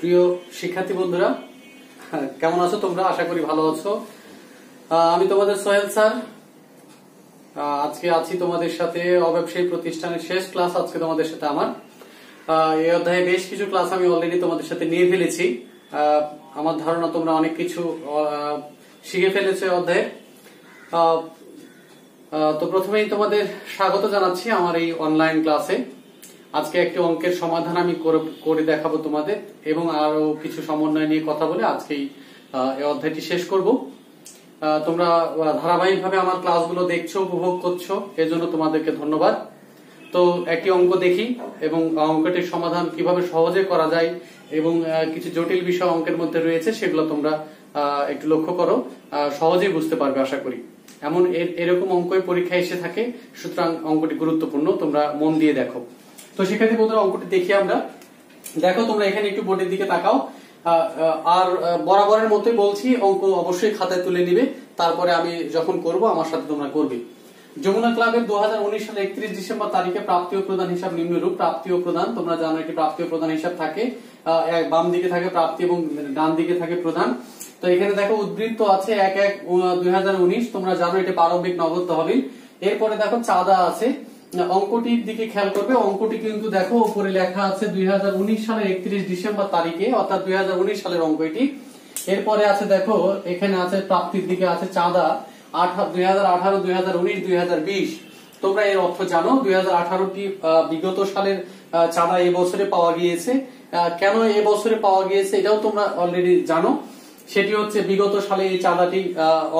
প্রিয় শিক্ষার্থী বন্ধুরা, কেমন আছো তোমরা? আশা করি ভালো আছো। আমি তোমাদের সোহেল স্যার। আজকে আছি তোমাদের সাথে অব্যবসায়ী প্রতিষ্ঠানের শেষ ক্লাস আজকে তোমাদের সাথে আমার। এই অধ্যায়ে বেশ কিছু ক্লাস আমি অলরেডি তোমাদের সাথে নিয়ে ফেলেছি। আমার ধারণা তোমরা অনেক কিছু শিখে ফেলেছো অধ্যায়ে। তো প্রথমেই তোমাদের স্বাগত জানাচ্ছি আমার এই অনলাইন ক্লাসে। আজকে একটি অঙ্কের সমাধান আমি করে দেখাবো তোমাদের এবং আরো কিছু সমন্বয় নিয়ে কথা বলে আজকেই এই অধ্যায়টি শেষ করব। তোমরা ধারাবাহিকভাবে আমার ক্লাসগুলো দেখছো, উপভোগ করছো, এজন্য তোমাদেরকে ধন্যবাদ। তো একটি অঙ্ক দেখি এবং অঙ্কটির সমাধান কিভাবে সহজে করা যায় এবং কিছু জটিল বিষয় অঙ্কের মধ্যে রয়েছে সেগুলো তোমরা একটু লক্ষ্য করো, সহজেই বুঝতে পারবে আশা করি। এরকম অঙ্কই পরীক্ষায় এসে থাকে, সুতরাং অঙ্কটি গুরুত্বপূর্ণ, তোমরা মন দিয়ে দেখো। তো শিক্ষার্থী বন্ধুরা, অঙ্কটি দেখি আমরা। দেখো তোমরা এখানে একটু বোর্ডের দিকে তাকাও, আর বরাবরের মতোই বলছি অঙ্ক অবশ্যই খাতায় তুলে নিবে, তারপরে আমি যখন করব আমার সাথে তোমরা করবে। যমুনা ক্লাবের 2019 সালের 31 ডিসেম্বর তারিখে প্রাপ্তি ও প্রদান হিসাব নিম্নরূপ। প্রাপ্তি ও প্রদান তোমরা জানো একটি প্রাপ্তি ও প্রদান হিসাব থাকে, বাম দিকে থাকে প্রাপ্তি এবং ডান দিকে থাকে প্রদান। তো এখানে দেখো উদ্বৃত্ত আছে 1/1/2019, তোমরা জানো এটা প্রারম্ভিক নগদ তহবিল। এরপরে দেখো চাঁদা আছে। অঙ্কটির দিকে খেয়াল করবে, অঙ্কটি কিন্তু দেখো উপরে লেখা আছে 2019 সালের 31 ডিসেম্বর তারিখে, অর্থাৎ 2019 সালের অঙ্ক এটি। এরপরে আছে দেখো এখানে আছে প্রাপ্তির দিকে আছে চাঁদা 2018, 2019, 2020। তোমরা এর অর্থ জানো। 2018টি বিগত সালের চাঁদা এই বছরে পাওয়া গিয়েছে। কেন এই বছরে পাওয়া গিয়েছে এটাও তোমরা অলরেডি জানো। সেটি হচ্ছে বিগত সালে এই চাঁদাটি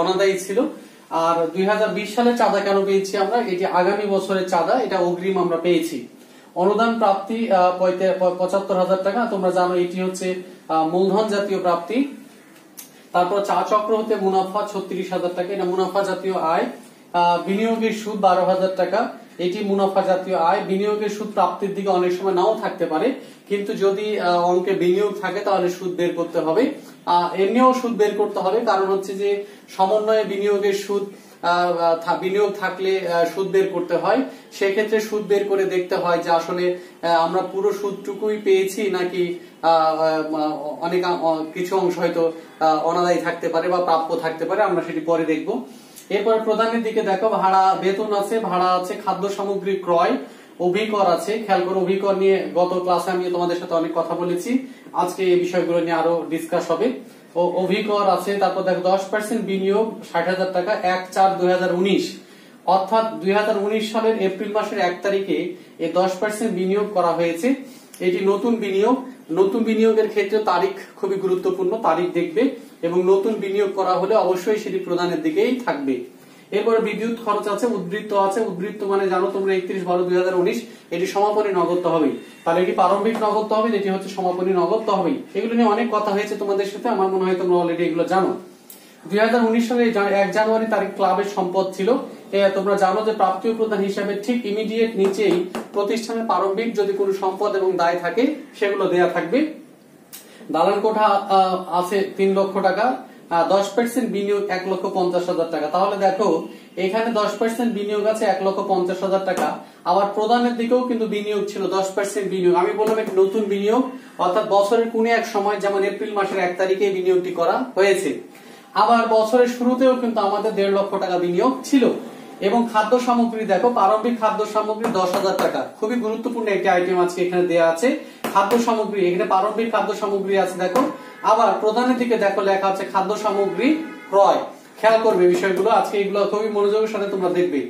অনাদায়ী ছিল। আর 2020 সালে চাঁদা কেন পেয়েছি আমরা? এটি আগামী বছরের চাঁদা, এটা অগ্রিম আমরা পেয়েছি। অনুদান প্রাপ্তি 75,000 টাকা, তোমরা জানো এটি হচ্ছে মূলধন জাতীয় প্রাপ্তি। তারপর চা চক্র হতে মুনাফা 36,000 টাকা, এটা মুনাফা জাতীয় আয়। বিনিয়োগের সুদ 12,000 টাকা, এটি মুনাফা জাতীয় আয়। বিনিয়োগের সুদ প্রাপ্তির দিকে অনেক সময় নাও থাকতে পারে, কিন্তু যদি অঙ্কে বিনিয়োগ থাকে তাহলে সুদ বের করতে হবে। এমনিও সুদ বের করতে হবে, কারণ হচ্ছে যে সমন্বয়ে বিনিয়োগের সুদ বিনিয়োগ থাকলে সুদ বের করতে হয়। সেক্ষেত্রে সুদ বের করে দেখতে হয় যে আসলে আমরা পুরো সুদটুকুই পেয়েছি নাকি অনেক কিছু অংশ হয়তো অনাদায়ী থাকতে পারে বা প্রাপ্য থাকতে পারে, আমরা সেটি পরে দেখব। এরপরে প্রদানের দিকে দেখো ভাড়া, বেতন আছে, ভাড়া আছে, খাদ্য সামগ্রী ক্রয়, অভিকর আছে। খেয়াল করো অভিকর নিয়ে গত ক্লাসে আমি তোমাদের সাথে অনেক কথা বলেছি, আজকে এই বিষয়গুলো নিয়ে আরো ডিসকাস হবে। ও অভিকর আছে। তারপর দেখো 10% বিনিয়োগ 60,000 টাকা 1/4/2019, অর্থাৎ 2019 সালের এপ্রিল মাসের 1 তারিখে এই 10% বিনিয়োগ করা হয়েছে। এটি নতুন বিনিয়োগ। নতুন বিনিয়োগের ক্ষেত্রে তারিখ খুবই গুরুত্বপূর্ণ, তারিখ দেখবে, এবং নতুন বিনিয়োগ করা হলে অবশ্যই সেটি প্রদানের দিকেই থাকবে। এরপরে বিদ্যুৎ খরচ আছে, উদ্বৃত্ত আছে। উদ্বৃত্ত মানে জানো তোমরা 31/12/2019, এটি সমাপনী নগদ তহবিল। তাহলে এটি প্রারম্ভিক নগদ তহবিল, এটি হচ্ছে সমাপনী নগদ তহবিল। এগুলো নিয়ে অনেক কথা হয়েছে তোমাদের সাথে, আমার মনে হয় তোমরা অলরেডি এগুলো জানো। 2019 সালের 1 জানুয়ারি তারিখ ক্লাবের সম্পদ ছিল। তোমরা জানো যে প্রাপ্তি ও প্রদান হিসাবে ঠিক ইমিডিয়েট নিচেই প্রতিষ্ঠানের প্রারম্ভিক যদি কোনো সম্পদ এবং দায় থাকে সেগুলো দেয়া থাকবে। দালান কোঠা আছে 3 লক্ষ টাকা, 10% বিনিয়োগ 1,50,000 টাকা। তাহলে দেখো এখানে 10% বিনিয়োগ আছে 1,50,000 টাকা। আবার প্রদানের দিকেও কিন্তু বিনিয়োগ ছিল 10% বিনিয়োগ। আমি বললাম একটি নতুন বিনিয়োগ, অর্থাৎ বছরের কোন এক সময় যেমন এপ্রিল মাসের 1 তারিখে বিনিয়োগটি করা হয়েছে। আবার বছরের শুরুতেও কিন্তু আমাদের 1.5 লক্ষ টাকা বিনিয়োগ ছিল। এবং খাদ্য সামগ্রী দেখো, প্রারম্ভিক খাদ্য সামগ্রী 10,000 টাকা। খুবই গুরুত্বপূর্ণ একটি আইটেম আজকে এখানে দেয়া আছে, খাদ্য সামগ্রী। এখানে প্রারম্ভিক খাদ্য সামগ্রী আছে দেখো। আবার প্রদানের দিকে দেখো লেখা আছে খাদ্য সামগ্রী ক্রয়। খেয়াল করবে বিষয়গুলো, আজকে এগুলো খুবই মনোযোগের সাথে তোমরা দেখবে।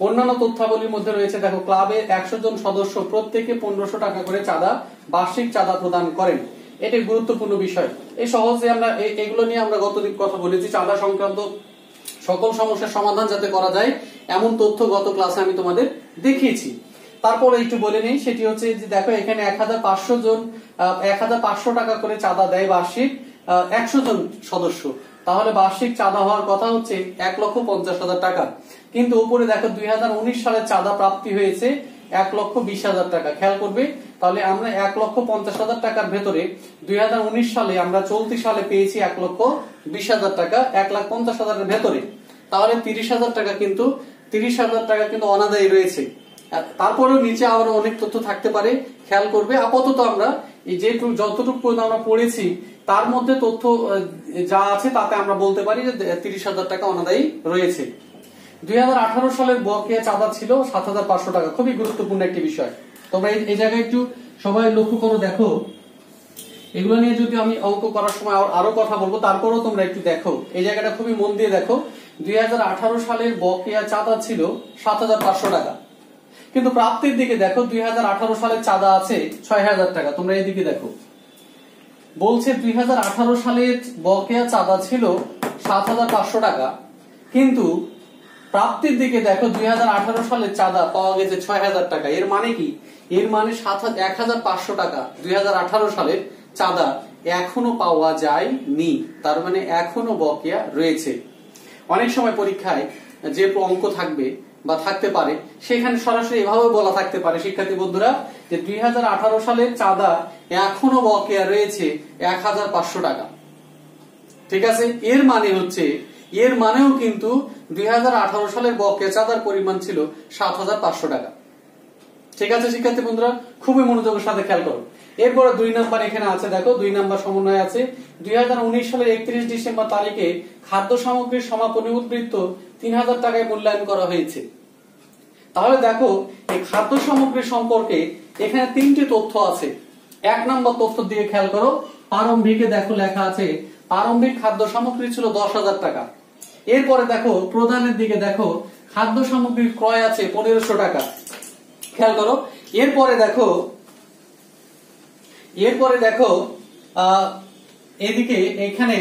অন্যান্য তথ্যাবলীর মধ্যে রয়েছে দেখো ক্লাবের 100 জন সদস্য প্রত্যেকে 1500 টাকা করে চাঁদা, বার্ষিক চাঁদা প্রদান করেন। এটি গুরুত্বপূর্ণ বিষয়। এই সহজে আমরা এগুলো নিয়ে আমরা গতদিন কথা বলেছি, চাঁদা সংক্রান্ত সকল সমস্যার সমাধান যাতে করা যায় এমন তথ্য গত ক্লাসে আমি তোমাদের দেখিয়েছি। তারপর একটু বলে নেই, সেটি হচ্ছে যে দেখো এখানে 1,500 টাকা করে চাঁদা দেয় বার্ষিক 100 জন সদস্য। তাহলে বার্ষিক চাঁদা হওয়ার কথা হচ্ছে 1,50,000 টাকা। কিন্তু উপরে দেখো 2019 সালে চাঁদা প্রাপ্তি হয়েছে 1,20,000 টাকা। খেয়াল করবে, তাহলে আমরা 1,50,000 টাকার ভেতরে 2019 সালে আমরা চলতি সালে পেয়েছি 1,20,000 টাকা 1,50,000 এর ভেতরে। তাহলে 30,000 টাকা কিন্তু 30,000 টাকা কিন্তু অনাদায়ী রয়েছে। তারপরেও নিচে আরো অনেক তথ্য থাকতে পারে, খেয়াল করবে। আপাতত আমরা এই যে যতটুকু আমরা পড়েছি তার মধ্যে তথ্য যা আছে তাতে আমরা বলতে পারি যে 30,000 টাকা অনাদায়ী রয়েছে। 2018 সালের বকেয়া চাঁদা ছিল 7,500 টাকা। খুবই গুরুত্বপূর্ণ একটি বিষয়, তোমরা এই জায়গায় একটু সবাই লক্ষ্য করো, দেখো এগুলো নিয়ে যদি আমি অঙ্ক করার সময় আরো কথা বলবো, তারপরেও তোমরা একটু দেখো এই জায়গাটা খুবই মন দিয়ে দেখো। 2018 সালের বকেয়া চাঁদা ছিল 7,500 টাকা, কিন্তু প্রাপ্তির দিকে দেখো 2018 সালের চাঁদা আছে 6,000 টাকা। তোমরা এইদিকে দেখো, বলছে 2018 সালের বকেয়া চাঁদা ছিল 7,500 টাকা, কিন্তু প্রাপ্তির দিকে দেখো 2018 সালের চাঁদা পাওয়া গেছে 6,000 টাকা। এর মানে কি? এর মানে 1,500 টাকা 2018 সালের চাঁদা এখনো পাওয়া যায়নি, তার মানে এখনো বকেয়া রয়েছে। অনেক সময় পরীক্ষায় যে অঙ্ক থাকবে বা থাকতে পারে সেখানে সরাসরি এভাবে বলা থাকতে পারে শিক্ষার্থী বন্ধুরা যে 2018 সালের চাঁদা এখনো বকেয়া রয়েছে 1,500 টাকা। ঠিক আছে, এর মানে হচ্ছে এর মানেও কিন্তু 2018 সালের বকেয়া চাঁদার পরিমাণ ছিল 7,500 টাকা। ঠিক আছে শিক্ষার্থী বন্ধুরা, খুবই মনোযোগের সাথে খেয়াল করো। এরপরে 2 নাম্বার এখানে আছে, দেখো 2 নাম্বার সমন্বয় আছে। 2019 সালের 31 ডিসেম্বর তারিখে খাদ্য সামগ্রীর সমাপনী উদ্বৃত্ত 3,000 টাকায় মূল্যায়ন করা হয়েছে। তাহলে দেখো এই খাদ্য সামগ্রী সম্পর্কে এখানে 3টি তথ্য আছে। 1 নম্বর তথ্য দিয়ে খেয়াল করো, প্রারম্ভিকে দেখো লেখা আছে প্রারম্ভিক খাদ্য সামগ্রী ছিল 10,000 টাকা। এরপরে দেখো প্রদানের দিকে দেখো খাদ্য সামগ্রীর ক্রয় আছে 1,500 টাকা। খেয়াল করো, এরপরে দেখো এদিকে এখানে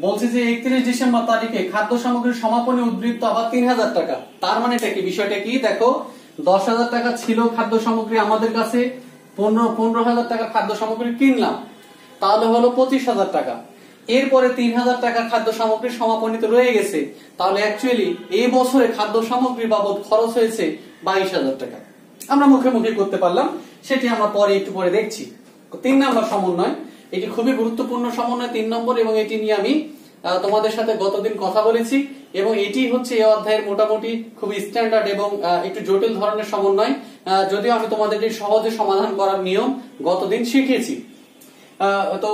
বলছে যে 31 ডিসেম্বর তারিখে খাদ্য সামগ্রীর সমাপনী উদ্বৃত্ত আবার 3,000 টাকা। তার মানে এটা কি? বিষয়টা কি? দেখো 10,000 টাকা ছিল খাদ্য সামগ্রী আমাদের কাছে, 15,000 টাকা খাদ্য সামগ্রী কিনলাম, তাহলে হলো 25,000 টাকা। এরপরে 3,000 টাকা খাদ্য সামগ্রীর সমাপনীতে রয়ে গেছে, তাহলে অ্যাকচুয়ালি এই বছরে খাদ্য সামগ্রী বাবদ খরচ হয়েছে 22,000 টাকা। আমরা মুখে মুখে করতে পারলাম, সেটি আমরা একটু পরে দেখছি। 3 নম্বর সমন্বয়, এটি খুবই গুরুত্বপূর্ণ সমন্বয় 3 নম্বর, এবং এটি নিয়ে আমি তোমাদের সাথে গতদিন কথা বলেছি, এবং এটি হচ্ছে এই অধ্যায়ের মোটামুটি খুবই স্ট্যান্ডার্ড এবং একটু জটিল ধরনের সমন্বয়, যদিও আমি তোমাদের সহজে সমাধান করার নিয়ম গতদিন শিখিয়েছি। তো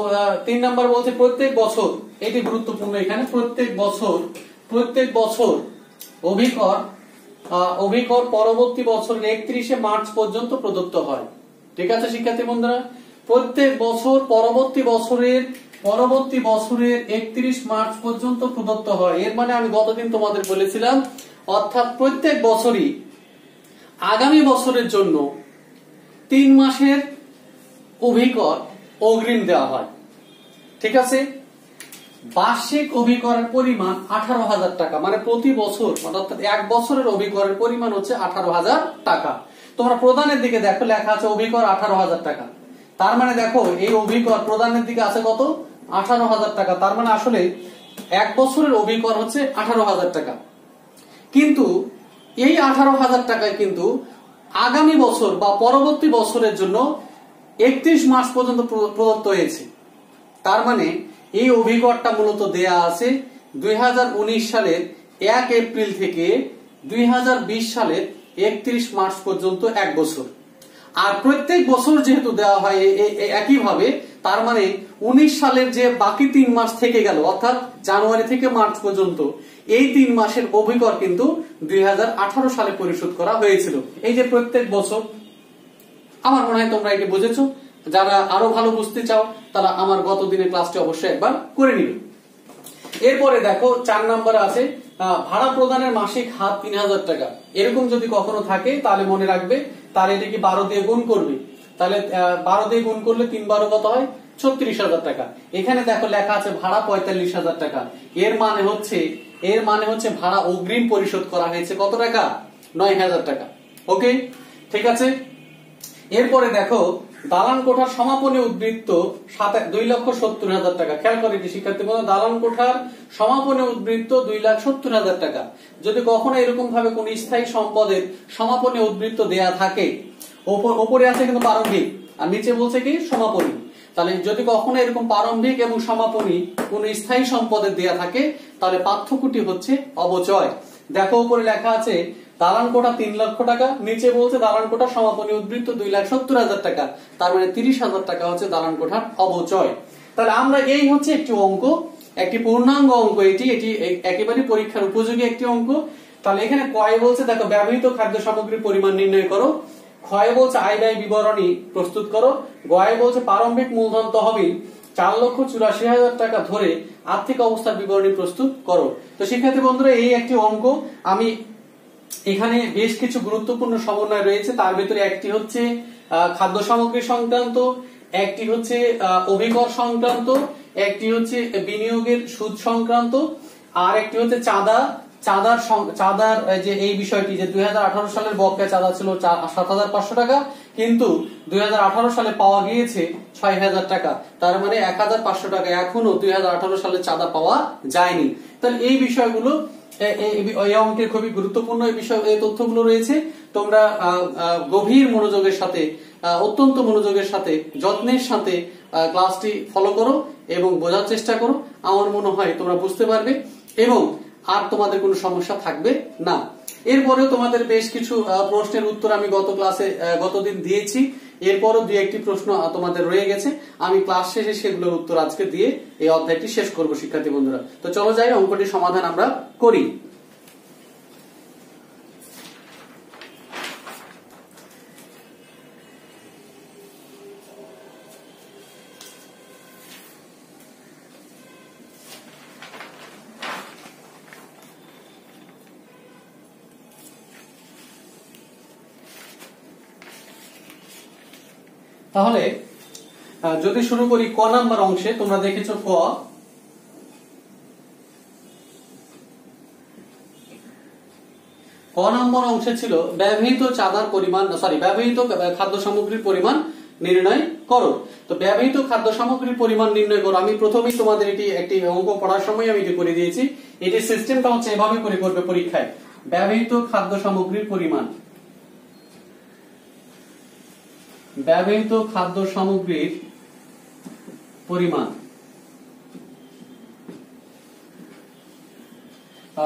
3 নম্বর বলছে প্রত্যেক বছর, এটি গুরুত্বপূর্ণ এখানে, প্রত্যেক বছর অভিকর পরবর্তী বছরের 31 মার্চ পর্যন্ত প্রদত্ত হয়। ঠিক আছে শিক্ষার্থী বন্ধুরা, প্রত্যেক বছর পরবর্তী বছরের 31 মার্চ পর্যন্ত প্রদত্ত হয়। এর মানে আমি গতদিন তোমাদের বলেছিলাম, অর্থাৎ প্রত্যেক বছরই আগামী বছরের জন্য 3 মাসের অভিকর অগ্রিম দেওয়া হয়। ঠিক আছে, বার্ষিক অভিকরের পরিমাণ 18,000 টাকা, মানে প্রতি বছর অর্থাৎ 1 বছরের অভিকরের পরিমাণ হচ্ছে 18,000 টাকা। তোমরা প্রদানের দিকে দেখো লেখা আছে অভিকর 18,000 টাকা। তার মানে দেখো এই অভিকর প্রদানের দিকে আছে কত? 18,000 টাকা। তার মানে আসলে 1 বছরের অভিকর হচ্ছে 18,000 টাকা, কিন্তু এই 18,000 টাকায় কিন্তু আগামী বছর বা পরবর্তী বছরের জন্য 31 মার্চ পর্যন্ত প্রদত্ত হয়েছে। তার মানে এই অভিকরটা মূলত দেয়া আছে 2019 সালের 1 এপ্রিল থেকে 2020 সালের 31 মার্চ পর্যন্ত 1 বছর। আর প্রত্যেক বছর যেহেতু দেওয়া হয় একইভাবে, তার মানে 19 সালের যে বাকি 3 মাস থেকে গেল, অর্থাৎ জানুয়ারি থেকে মার্চ পর্যন্ত, এই 3 মাসের অভিকর কিন্তু 2018 সালে পরিশোধ করা হয়েছিল। এই যে প্রত্যেক বছর, আমার মনে হয় তোমরা এটি বুঝেছো। যারা আরো ভালো বুঝতে চাও তারা আমার গত দিনের ক্লাসটি অবশ্যই একবার করে নিবে। এরপরে দেখো 4 নম্বরে আছে ভাড়া প্রদানের মাসিক হার 3,000 টাকা। এরকম যদি কখনো থাকে তাহলে মনে রাখবে, তাহলে এটাকে 12 দিয়ে গুণ করবে। তাহলে 12 দিয়ে গুণ করলে 3 12 কত হয়? 36,000 টাকা। এখানে দেখো লেখা আছে ভাড়া 45,000 টাকা। এর মানে হচ্ছে ভাড়া অগ্রিম পরিশোধ করা হয়েছে কত টাকা? 9,000 টাকা। ওকে, ঠিক আছে। এরপরে দেখো দালান কোঠার সমাপনী উদ্বৃত্ত 2,70,000 টাকা। খেয়াল করে এটি শিক্ষার্থী বন্ধু, দালান কোঠার সমাপনী উদ্বৃত্ত 2,70,000 টাকা। যদি কখনো এরকম ভাবে কোন স্থায়ী সম্পদের সমাপনী উদ্বৃত্ত দেয়া থাকে, উপরে আছে কিন্তু প্রারম্ভিক আর নিচে বলছে কি সমাপনী, তাহলে যদি কখনো এরকম প্রারম্ভিক এবং সমাপনী কোন স্থায়ী সম্পদের দেয়া থাকে, তাহলে পার্থক্যটি হচ্ছে অবচয়। দেখো উপরে লেখা আছে দালান কোঠা 3 লক্ষ টাকা, নিচে বলছে দালান কোঠা সমাপনী উদ্বৃত্ত 2,70,000 টাকা, তার মানে 30,000 টাকা হচ্ছে দালান কোঠার অবচয়। তাহলে আমরা এই হচ্ছে একটি অঙ্ক, একটি পূর্ণাঙ্গ অঙ্ক, এটি একেবারে পরীক্ষার উপযোগী একটি অঙ্ক। তাহলে এখানে কয় বলছে দেখো ব্যবহৃত খাদ্য সামগ্রীর পরিমাণ নির্ণয় করো, ক্ষয় বলছে আয় ব্যয় বিবরণী প্রস্তুত করো, গয় বলছে প্রারম্ভিক মূলধন তহবিল 4,84,000 টাকা ধরে আর্থিক অবস্থার বিবরণী প্রস্তুত করো। তো শিক্ষার্থী বন্ধুরা, এই একটি অঙ্ক। আমি এখানে বেশ কিছু গুরুত্বপূর্ণ সমন্বয় রয়েছে, তার ভিতরে একটি হচ্ছে খাদ্য সামগ্রী সংক্রান্ত, একটি হচ্ছে অভিকর সংক্রান্ত, একটি হচ্ছে বিনিয়োগের সুদ সংক্রান্ত, আর একটি হচ্ছে চাঁদার যে এই বিষয়টি যে 2018 সালের বকেয়া চাঁদা ছিল 7,500 টাকা, কিন্তু 2018 সালে পাওয়া গিয়েছে 6,000 টাকা, তার মানে 1,500 টাকা এখনো 2018 সালে চাঁদা পাওয়া যায়নি। তাহলে এই বিষয়গুলো এই অঙ্কের খুবই গুরুত্বপূর্ণ এই তথ্যগুলো রয়েছে। তোমরা গভীর মনোযোগের সাথে, অত্যন্ত মনোযোগের সাথে, যত্নের সাথে ক্লাসটি ফলো করো এবং বোঝার চেষ্টা করো। আমার মনে হয় তোমরা বুঝতে পারবে এবং আর তোমাদের কোনো সমস্যা থাকবে না। এরপরেও তোমাদের বেশ কিছু প্রশ্নের উত্তর আমি গতদিন দিয়েছি, এরপরও দুই একটি প্রশ্ন তোমাদের রয়ে গেছে। আমি ক্লাস শেষে সেগুলোর উত্তর আজকে দিয়ে এই অধ্যায়টি শেষ করব শিক্ষার্থী বন্ধুরা। তো চলো যাই, অঙ্কটির সমাধান আমরা করি। তাহলে যদি শুরু করি ক নাম্বার অংশে, তোমরা দেখেছো ক নাম্বার অংশে ছিল ব্যবহৃত খাদ্য সামগ্রীর পরিমাণ নির্ণয় করো। তো ব্যবহৃত খাদ্য সামগ্রীর পরিমাণ নির্ণয় করো, আমি প্রথমেই তোমাদের একটি অঙ্ক পড়ার সময় আমি এটি করে দিয়েছি। এটি সিস্টেমটা হচ্ছে এভাবে করে করবে পরীক্ষায়। ব্যবহৃত খাদ্য সামগ্রীর পরিমাণ, ব্যবহৃত খাদ্য সামগ্রীর পরিমাণ।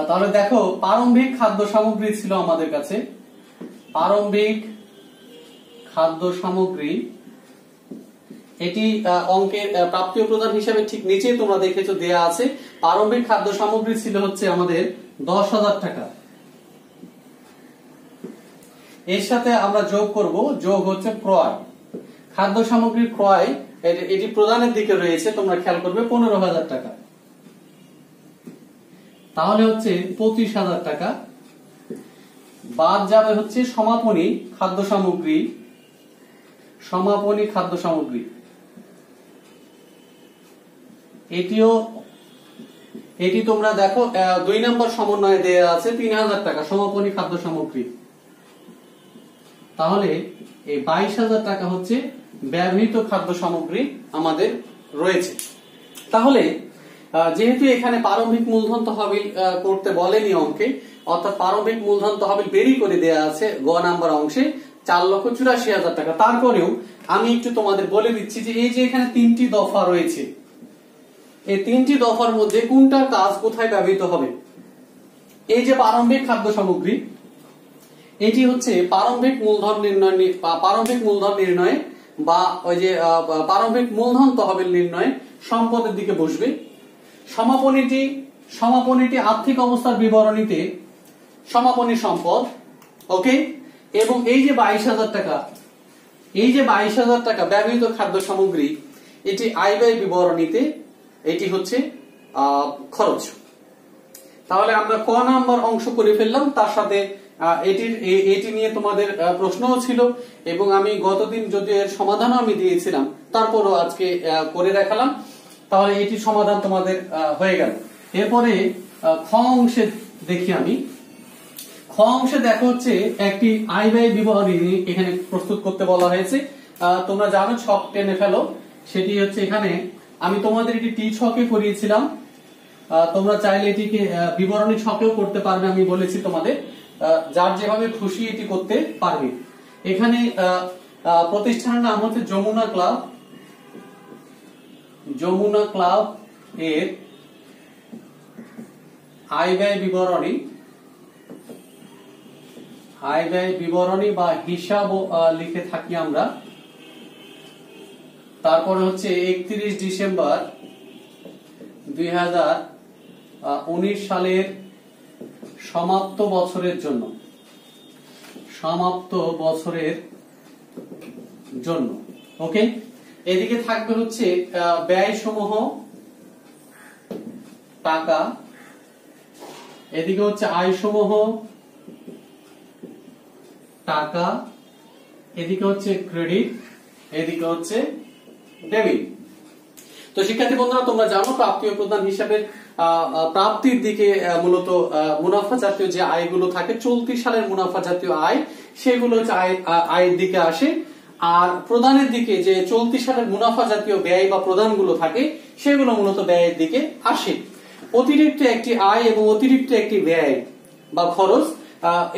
তাহলে দেখো প্রারম্ভিক খাদ্য সামগ্রী ছিল আমাদের কাছে, প্রারম্ভিক খাদ্য সামগ্রী, এটি অঙ্কের প্রাপ্তীয় প্রদান হিসাবে ঠিক নিচে তোমরা দেখেছো দেয়া আছে। প্রারম্ভিক খাদ্য সামগ্রী ছিল হচ্ছে আমাদের 10,000 টাকা। এর সাথে আমরা যোগ করব, যোগ হচ্ছে ক্রয়, খাদ্য সামগ্রীর ক্রয়, এটি প্রদানের দিকে রয়েছে, তোমরা খেয়াল করবে 15,000 টাকা। তাহলে হচ্ছে 25,000 টাকা। বাদ যাবে হচ্ছে সমাপনী খাদ্য সামগ্রী, সমাপনী খাদ্য সামগ্রী, এটি তোমরা দেখো 2 নম্বর সমন্বয়ে দেয়া আছে 3,000 টাকা সমাপনী খাদ্য সামগ্রী। তাহলে এই 22,000 টাকা হচ্ছে ব্যবহৃত খাদ্য সামগ্রী আমাদের রয়েছে। তাহলে যেহেতু এখানে প্রারম্ভিক মূলধন তহবিল করতে বলেনি অঙ্কে, অর্থাৎ প্রারম্ভিক মূলধন তহবিল বেরি করে দেয়া আছে গ নাম্বার অংশে 4,84,000 টাকা। তারপরেও আমি একটু তোমাদের বলে দিচ্ছি যে এই যে এখানে 3টি দফা রয়েছে, এই 3টি দফার মধ্যে কোনটার কাজ কোথায় ব্যবহৃত হবে। এই যে প্রারম্ভিক খাদ্য সামগ্রী, এটি হচ্ছে প্রারম্ভিক মূলধন নির্ণয় বা ওই যে প্রারম্ভিক মূলধন তহবিল নির্ণয় সম্পদের দিকে বসবে। সমাপনীটি আর্থিক অবস্থার বিবরণীতে সমাপনী সম্পদ, ওকে। এবং এই যে 22,000 টাকা, এই যে 22,000 টাকা ব্যবহৃত খাদ্য সামগ্রী, এটি আয় ব্যয় বিবরণীতে এটি হচ্ছে খরচ। তাহলে আমরা ক নাম্বার অংশ করে ফেললাম, তার সাথে এটি নিয়ে তোমাদের প্রশ্নও ছিল এবং আমি গতদিন যদি এর সমাধানও আমি দিয়েছিলাম, তারপরও আজকে করে দেখালাম। তাহলে এটির সমাধান তোমাদের হয়ে গেল। এরপরে খ অংশে দেখি আমি। খ অংশে দেখো হচ্ছে একটি আয় ব্যয় বিবরণী এখানে প্রস্তুত করতে বলা হয়েছে। তোমরা জানো ছক টেনে ফেলো, সেটি হচ্ছে এখানে আমি তোমাদের এটি টি ছকে করিয়েছিলাম, তোমরা চাইলে এটিকে বিবরণী ছকেও করতে পারবে, আমি বলেছি তোমাদের যার যেভাবে খুশি এটি করতে পারবে। এখানে প্রতিষ্ঠানের নাম হচ্ছে যমুনা ক্লাব, যমুনা ক্লাব এর আয় ব্যয় বিবরণী আয় ব্যয় বিবরণী বা হিসাব লিখে থাকি আমরা। তারপরে হচ্ছে 31 ডিসেম্বর 2019 সালের সমাপ্ত বছরের জন্য, সমাপ্ত বছরের জন্য। ওকে, এদিকে থাকবে হচ্ছে ব্যয় সমূহ টাকা, এদিকে হচ্ছে আয় সমূহ টাকা, এদিকে হচ্ছে ক্রেডিট, এদিকে হচ্ছে ডেবিট। তো শিক্ষার্থী বন্ধুরা, তোমরা জানো প্রাপ্তি ও প্রদান হিসাবের প্রাপ্তির দিকে মূলত মুনাফা জাতীয় যে আয়গুলো থাকে, চলতি সালের মুনাফা জাতীয় আয়, সেগুলো হচ্ছে আয়ের দিকে আসে। আর প্রদানের দিকে যে চলতি সালের মুনাফা জাতীয় ব্যয় বা প্রদানগুলো থাকে, সেগুলো মূলত ব্যয়ের দিকে আসে। অতিরিক্ত একটি আয় এবং অতিরিক্ত একটি ব্যয় বা খরচ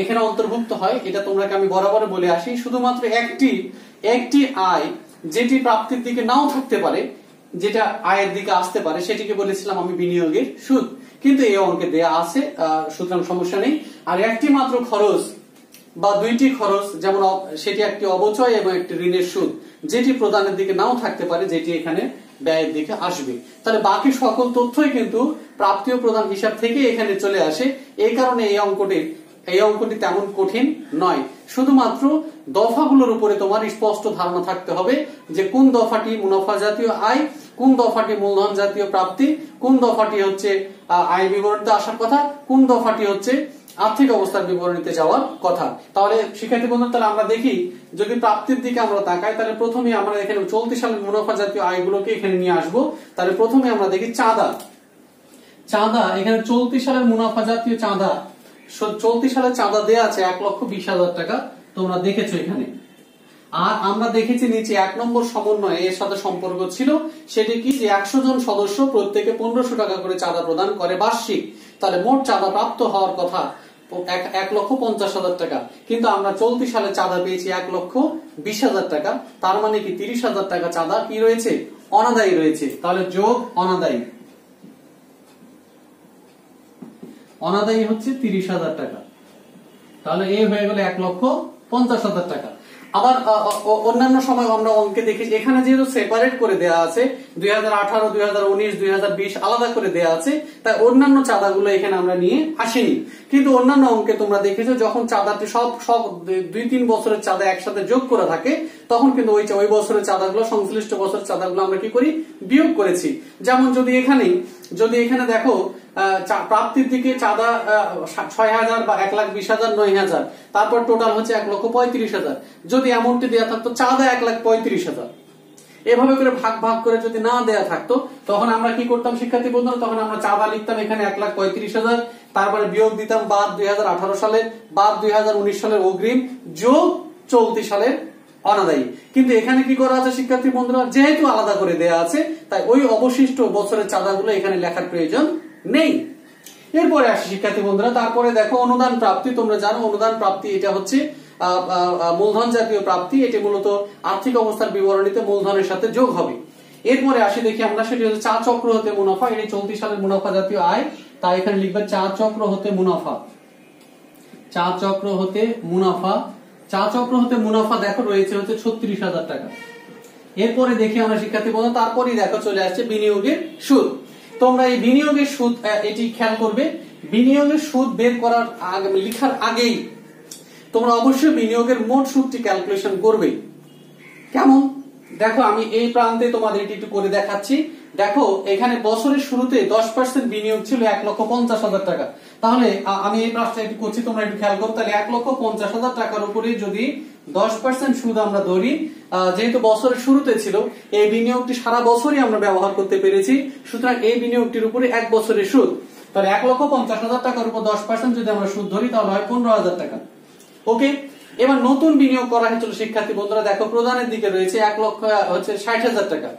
এখানে অন্তর্ভুক্ত হয়। এটা তোমরাকে আমি বরাবর বলে আসি, শুধুমাত্র একটি আয় যেটি প্রাপ্তির দিকে নাও থাকতে পারে, যেটা আয়ের দিকে আসতে পারে, সেটিকে বলেছিলাম আমি বিনিয়োগের সুদ। কিন্তু এই অঙ্কে দেয়া আছে, সুতরাং সমস্যা নেই। আর একটি মাত্র খরচ বা দুইটি খরচ, যেমন সেটি একটি অবচয় এবং একটি ঋণের সুদ, যেটি প্রদানের দিকে নাও থাকতে পারে, যেটি এখানে ব্যয়ের দিকে আসবে। তাহলে বাকি সকল তথ্যই কিন্তু প্রাপ্তি ও প্রদান হিসাব থেকে এখানে চলে আসে। এই কারণে এই অঙ্কটি তেমন কঠিন নয়। শুধুমাত্র দফাগুলোর উপরে তোমার স্পষ্ট ধারণা থাকতে হবে যে কোন দফাটি মুনাফা জাতীয় আয়, কোন দফাটি মূলধন জাতীয় প্রাপ্তি, কোন দফাটি হচ্ছে আয় বিবরণীতে আসার কথা, কোন দফাটি হচ্ছে আর্থিক অবস্থার বিবরণীতে যাওয়ার কথা। তাহলে শিক্ষার্থী বন্ধু, তাহলে আমরা দেখি, যদি প্রাপ্তির দিকে আমরা তাকাই, তাহলে প্রথমে আমরা এখানে চলতি সালের মুনাফা জাতীয় আয়গুলোকে এখানে নিয়ে আসবো। তাহলে প্রথমে আমরা দেখি চাঁদা। এখানে চলতি সালের মুনাফা জাতীয় চাঁদা, চলতি সালে চাঁদা দেয়া আছে 1,20,000 টাকা, তোমরা দেখেছো এখানে। আর আমরা দেখেছি নিচে 1 নম্বর সমন্বয়ে এর সাথে সম্পর্ক ছিল, সেটি কি যে 100 জন সদস্য প্রত্যেকে 1500 টাকা করে চাঁদা প্রদান করে বার্ষিক। তাহলে মোট চাঁদা প্রাপ্ত হওয়ার কথা 1,50,000 টাকা, কিন্তু আমরা চলতি সালে চাঁদা পেয়েছি 1,20,000 টাকা। তার মানে কি 30,000 টাকা চাঁদা কি রয়েছে, অনাদায়ী রয়েছে। তাহলে যোগ অনাদায়ী হচ্ছে 30,000 টাকা। তাহলে এই হয়ে গেল 1,50,000 টাকা। আবার অন্যান্য সময় আমরা অঙ্কে দেখেছি, এখানে যেহেতু সেপারেট করে দেয়া আছে, 2018, 2019, 2020 আলাদা করে দেয়া আছে, তাই অন্যান্য চাঁদাগুলো এখানে আমরা নিয়ে আসিনি। কিন্তু অন্যান্য অঙ্কে তোমরা দেখেছো, যখন চাঁদাটি সব 2-3 বছরের চাঁদা একসাথে যোগ করা থাকে, তখন কিন্তু ওই বছরের চাঁদাগুলো, সংশ্লিষ্ট বছরের চাঁদাগুলো আমরা কি করি, বিয়োগ করেছি। যেমন যদি এখানে দেখো প্রাপ্তির দিকে চাঁদা 6,000 বা 1,20,000, 9,000, তারপর টোটাল হচ্ছে 1,35,000। যদি এমনটি দেওয়া থাকতো চাঁদা 1,35,000, এভাবে করে ভাগ করে যদি না দেয়া থাকতো, তখন আমরা কি করতাম শিক্ষার্থী বন্ধুরা, তখন আমরা চাঁদা লিখতাম এখানে 1,35,000, তারপরে বিয়োগ দিতাম বাদ 2018 সালের, বাদ 2019 সালের অগ্রিম, যোগ চলতি সালের অনাদায়ী। কিন্তু এখানে কি করা আছে শিক্ষার্থী বন্ধুরা, যেহেতু আলাদা করে দেয়া আছে, তাই ওই অবশিষ্ট বছরের চাঁদাগুলো এখানে লেখার প্রয়োজন নেই। এরপরে আসি শিক্ষার্থী বন্ধুরা, তারপরে দেখো অনুদান প্রাপ্তি। তোমরা জানো অনুদান প্রাপ্তি এটা হচ্ছে মূলধন জাতীয় প্রাপ্তি, এটি মূলত আর্থিক অবস্থার বিবরণীতে মূলধনের সাথে যোগ হবে। এরপরে আসি দেখি আমরা, সেটি হচ্ছে চা চক্র হতে মুনাফা। এটি চলতি সালের মুনাফা জাতীয় আয়, তাই এখানে লিখবে চা চক্র হতে মুনাফা। চা চক্র হতে মুনাফা, চা চক্র হতে মুনাফা দেখো রয়েছে হচ্ছে 36,000 টাকা। এরপরে দেখি আমরা শিক্ষার্থী বন্ধু, তারপরেই দেখো চলে আসছে বিনিয়োগের সুদ। তোমরা এই বিনিয়োগের সুদ এটি খেয়াল করবে, বিনিয়োগের সুদ বের করার লিখার আগেই তোমরা অবশ্যই বিনিয়োগের মোট সুদটি ক্যালকুলেশন করবে। কেমন দেখো, আমি এই প্রান্তে তোমাদের এটি একটু করে দেখাচ্ছি। দেখো এখানে বছরের শুরুতে 10% বিনিয়োগ ছিল 1,50,000 টাকা। তাহলে আমি এই প্রাসটা একটু করছি, তোমরা একটু খেয়াল করো। তাহলে 1,50,000 টাকার উপরে যদি 10% সুদ আমরা ধরি, যেহেতু বছরের শুরুতে ছিল, এই বিনিয়োগটি সারা বছরই আমরা ব্যবহার করতে পেরেছি, সুতরাং এই বিনিয়োগটির উপরে 1 বছরের সুদ। তাহলে 1,50,000 টাকার উপর 10% যদি আমরা সুদ ধরি, তাহলে হয় 15,000 টাকা। ওকে, এবার নতুন বিনিয়োগ করা হয়েছিল শিক্ষার্থী বন্ধুরা, দেখো প্রদানের দিকে রয়েছে 1,60,000 টাকা।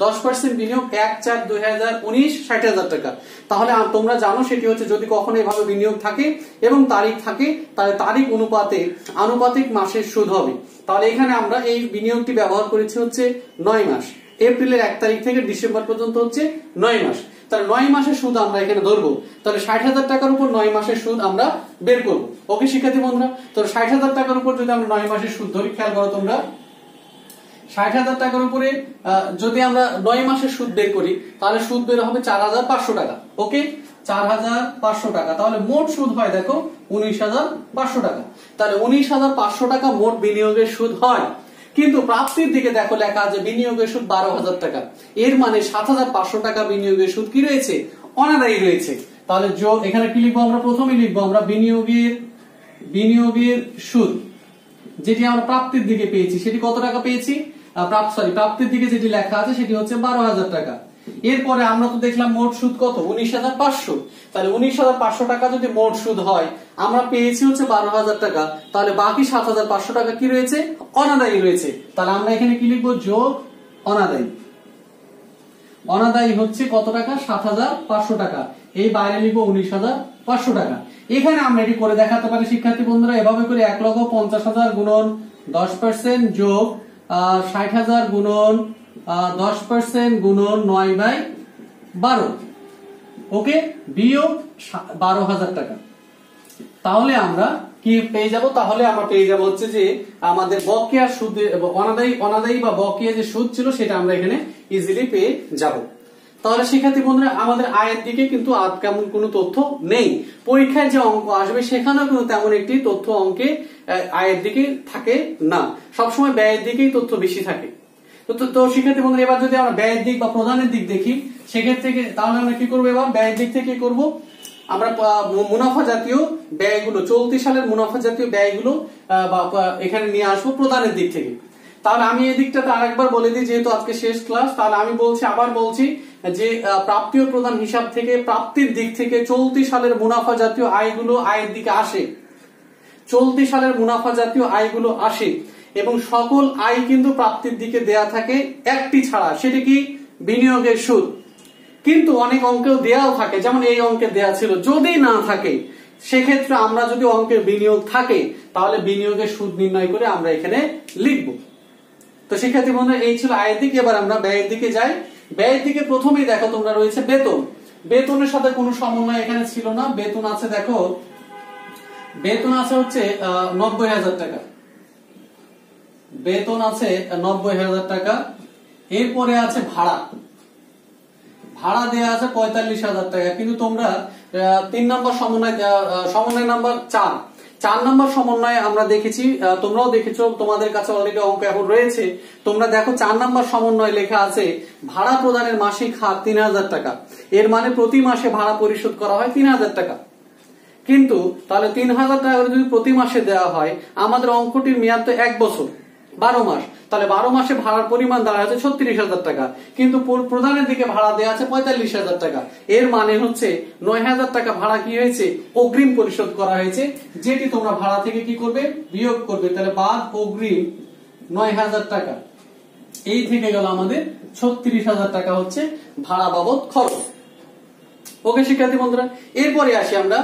10% বিনিয়োগ 1/4/2019 60,000 টাকা। তাহলে তোমরা জানো সেটি হচ্ছে যদি কখনো এভাবে বিনিয়োগ থাকে এবং তারিখ থাকে, তাহলে তারিখ অনুপাতে আনুপাতিক মাসের সুদ হবে। তাহলে এখানে আমরা এই বিনিয়োগটি ব্যবহার করেছি হচ্ছে 9 মাস। এপ্রিলের 1 তারিখ থেকে ডিসেম্বর পর্যন্ত হচ্ছে 9 মাস। তাহলে 9 মাসের সুদ আমরা এখানে ধরবো। তাহলে 60,000 টাকার উপর 9 মাসের সুদ আমরা বের করবো। ওকে শিক্ষার্থী বন্ধুরা, তো 60,000 টাকার উপর যদি আমরা 9 মাসের সুদ ধরি, খেয়াল করো তোমরা, 60,000 টাকার উপরে যদি আমরা 9 মাসের সুদ বের করি তাহলে সুদ বের হবে 4,500 টাকা। ওকে, 4,500 টাকা। তাহলে মোট সুদ হয় দেখো 19,500 টাকা। তাহলে 19,500 টাকা মোট বিনিয়োগের সুদ হয়। কিন্তু প্রাপ্তির দিকে দেখো লেখা আছে বিনিয়োগের সুদ 12,000 টাকা। এর মানে 7,500 টাকা বিনিয়োগের সুদ কি রয়েছে? অনাদায়ী রয়েছে। তাহলে এখানে কি লিখবো আমরা? প্রথমেই লিখবো আমরা বিনিয়োগের সুদ যেটি আমরা প্রাপ্তির দিকে পেয়েছি সেটি কত টাকা পেয়েছি? প্রাপ্তির দিকে যেটি লেখা আছে সেটি হচ্ছে 12,000 টাকা। এরপরে আমরা তো দেখলাম মোট সুদ কত? 19,500। তাহলে 19,500 টাকা যদি মোট সুদ হয়, আমরা পেয়েছি হচ্ছে 12,000 টাকা, তাহলে বাকি 7,500 টাকা কি রয়েছে? অনাদায়ী রয়েছে। তাহলে আমরা এখানে কি লিখবো? যোগ অনাদায়ী। অনাদায়ী হচ্ছে কত টাকা? 7,500 টাকা। এই বাইরে লিখবো 19,500 টাকা। এখানে আমরা এটি করে দেখাতে পারি শিক্ষার্থী বন্ধুরা, এভাবে করে 1,50,000 গুণন 10% যোগ 60,000 গুণন 10% গুণন 9/12, ওকে, বিয়োগ 12,000 টাকা। তাহলে আমরা কি পেয়ে যাব? তাহলে আমরা পেয়ে যাব হচ্ছে যে আমাদের বকেয়া সুদ, অনাদায়ী বা বকেয়া যে সুদ ছিল সেটা আমরা এখানে ইজিলি পেয়ে যাব। তাহলে শিক্ষার্থী বন্ধুরা, আমাদের আয়ের দিকে কিন্তু আর কেমন কোনো তথ্য নেই। পরীক্ষায় যে অঙ্ক আসবে সেখানেও কিন্তু তেমন একটি তথ্য অঙ্কে আয়ের দিকে থাকে না, সবসময় ব্যয়ের দিকেই তথ্য বেশি থাকে। তো শিক্ষার্থী বন্ধুরা, এবার যদি আমরা ব্যয়ের দিক বা প্রদানের দিক দেখি সেক্ষেত্রে তাহলে আমরা কি করবো? এবার ব্যয়ের দিক থেকে কি করবো? আমরা মুনাফা জাতীয় ব্যয়গুলো, চলতি সালের মুনাফা জাতীয় ব্যয়গুলো এখানে নিয়ে আসবো প্রদানের দিক থেকে। তাহলে আমি এই দিকটাতে আরেকবার বলে দিই, যেহেতু আজকে শেষ ক্লাস, তাহলে আমি আবার বলছি যে প্রাপ্তি ও প্রদান হিসাব থেকে প্রাপ্তির দিক থেকে চলতি সালের মুনাফা জাতীয় আয়গুলো আয়ের দিকে আসে। চলতি সালের মুনাফা জাতীয় আয়গুলো আসে এবং সকল আয় কিন্তু প্রাপ্তির দিকে দেয়া থাকে একটি ছাড়া, সেটি কি? বিনিয়োগের সুদ। কিন্তু অনেক অঙ্কেও দেয়াও থাকে, যেমন এই অঙ্কে দেয়া ছিল। যদি না থাকে সেক্ষেত্রে আমরা যদি অঙ্কের বিনিয়োগ থাকে তাহলে বিনিয়োগের সুদ নির্ণয় করে আমরা এখানে লিখব। তো শিক্ষার্থী বন্ধুরা, এই ছিল আয়ের দিক। এবার আমরা ব্যয়ের দিকে যাই। ব্যয়ের দিকে প্রথমেই দেখো তোমরা রয়েছে বেতন। বেতনের সাথে কোনো সমন্বয় এখানে ছিল না। বেতন আছে, দেখো বেতন আছে হচ্ছে 90,000 টাকা। বেতন আছে 90,000 টাকা। এরপরে আছে ভাড়া। ভাড়া দেয়া আছে 45,000 টাকা। কিন্তু তোমরা 3 নম্বর সমন্বয় নাম্বার 4 নম্বর সমন্বয়ে আমরা দেখেছি, তোমরাও দেখেছো, তোমাদের কাছে অলরেডি অঙ্ক এখন রয়েছে। তোমরা দেখো 4 নম্বর সমন্বয় লেখা আছে ভাড়া প্রদানের মাসিক হার 3,000 টাকা। এর মানে প্রতি মাসে ভাড়া পরিশোধ করা হয় 3,000 টাকা। কিন্তু তাহলে 3,000 টাকা করে যদি প্রতি মাসে দেওয়া হয়, আমাদের অঙ্কটির মেয়াদ তো 1 বছর, 12 মাস। তাহলে 12 মাসে ভাড়ার পরিমাণ দাঁড়ায় হচ্ছে 36,000 টাকা। কিন্তু প্রদানের দিকে ভাড়া দেওয়া আছে 45,000 টাকা। এর মানে হচ্ছে 9,000 টাকা ভাড়া কি হয়েছে? অগ্রিম পরিশোধ করা হয়েছে, যেটি তোমরা ভাড়া থেকে কি করবে? বিয়োগ করবে। তাহলে বাদ অগ্রিম 9,000 টাকা। এই থেকে গেল আমাদের 36,000 টাকা হচ্ছে ভাড়া বাবদ খরচ। ওকে শিক্ষার্থী বন্ধুরা, এরপরে আসি আমরা।